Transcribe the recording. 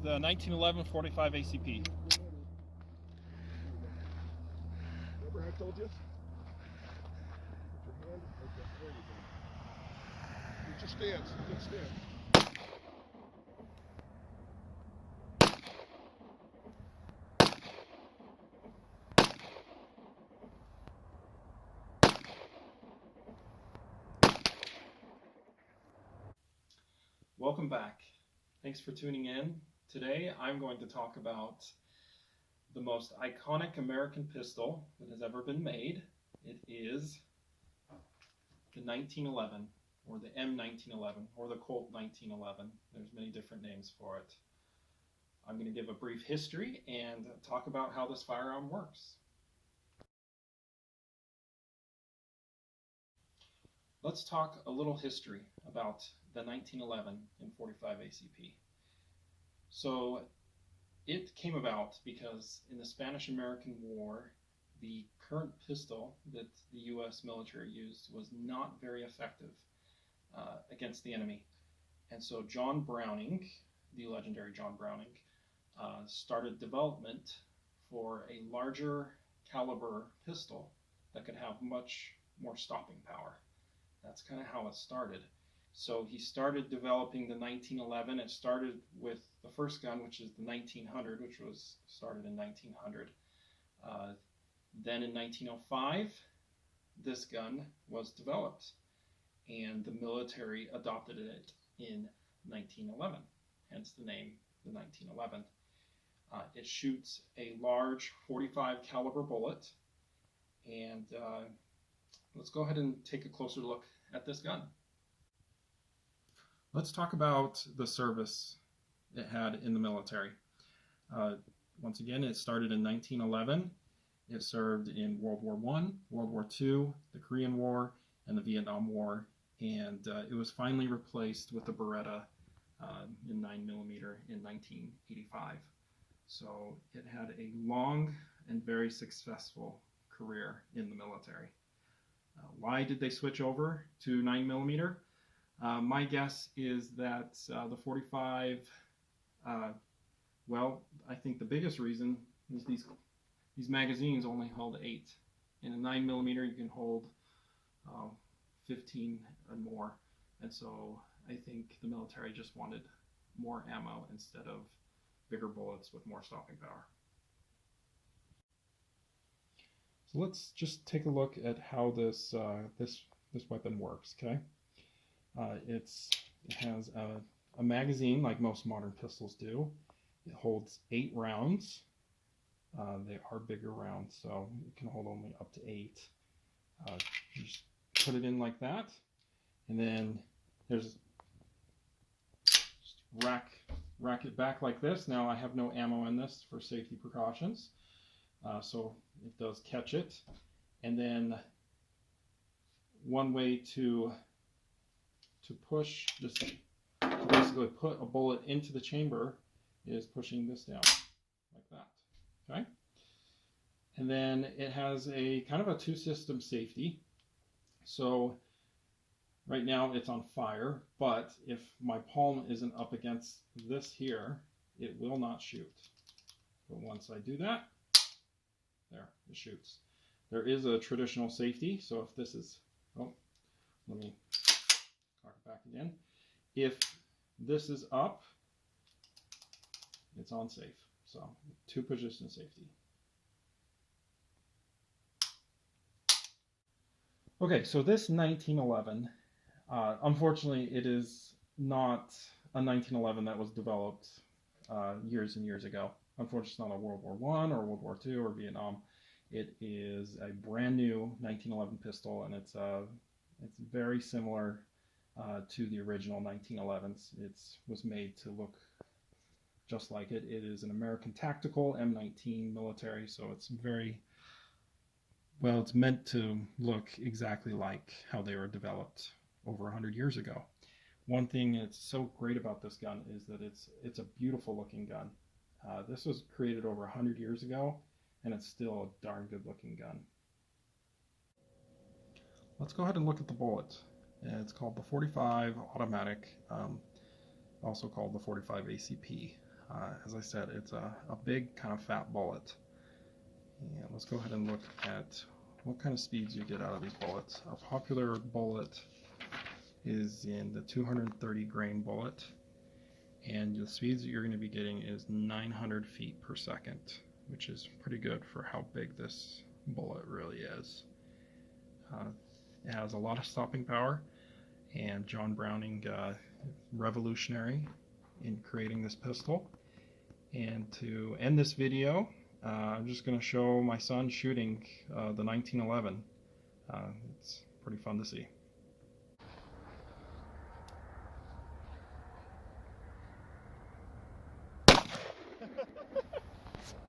the 1911 45 ACP. Remember I told you? Put your hand, okay, there you go. Get your stance, good stance. Welcome back. Thanks for tuning in. Today I'm going to talk about the most iconic American pistol that has ever been made. It is the 1911, or the M1911, or the Colt 1911. There's many different names for it. I'm going to give a brief history and talk about how this firearm works. Let's talk a little history about the 1911 and 45 ACP. So it came about because in the Spanish-American War, the current pistol that the U.S. military used was not very effective against the enemy. And so John Browning, the legendary John Browning, started development for a larger caliber pistol that could have much more stopping power. That's kind of how it started. So he started developing the 1911. It started with the first gun, which is the 1900, which was started in 1900. Then in 1905, this gun was developed, and the military adopted it in 1911, hence the name, the 1911. It shoots a large 45 caliber bullet, and let's go ahead and take a closer look at this gun. Let's talk about the service it had in the military. Once again, it started in 1911. It served in World War I, World War II, the Korean War, and the Vietnam War, and it was finally replaced with the Beretta in 9mm in 1985. So it had a long and very successful career in the military. Why did they switch over to 9mm? My guess is that the 45, well, I think the biggest reason is these magazines only held 8. In a 9mm you can hold 15 and more, and so I think the military just wanted more ammo instead of bigger bullets with more stopping power. So let's just take a look at how this weapon works. Okay, it has a magazine like most modern pistols do. It holds 8 rounds. They are bigger rounds, so it can hold only up to 8. You just put it in like that, and then there's just rack it back like this. Now I have no ammo in this for safety precautions, so it does catch it. And then one way to push this, to basically put a bullet into the chamber, is pushing this down like that. Okay, and then it has a kind of a 2-system safety. So right now it's on fire, but if my palm isn't up against this here, it will not shoot. But once I do that, there, it shoots. There is a traditional safety, so if this is, oh, let me cock it back again. If this is up, it's on safe. So 2-position safety. Okay, so this 1911, unfortunately, it is not a 1911 that was developed years and years ago. Unfortunately, it's not a World War I or World War II or Vietnam. It is a brand new 1911 pistol, and it's very similar to the original 1911s. It was made to look just like it. It is an American tactical M19 military, so it's it's meant to look exactly like how they were developed over 100 years ago. One thing that's so great about this gun is that it's a beautiful looking gun. This was created over 100 years ago, and it's still a darn good looking gun. Let's go ahead and look at the bullet. It's called the 45 automatic, also called the 45 ACP. As I said, it's a big kind of fat bullet. And let's go ahead and look at what kind of speeds you get out of these bullets. A popular bullet is in the 230 grain bullet, and the speeds that you're going to be getting is 900 feet per second, which is pretty good for how big this bullet really is. It has a lot of stopping power, and John Browning revolutionary in creating this pistol. And to end this video, I'm just going to show my son shooting the 1911. It's pretty fun to see.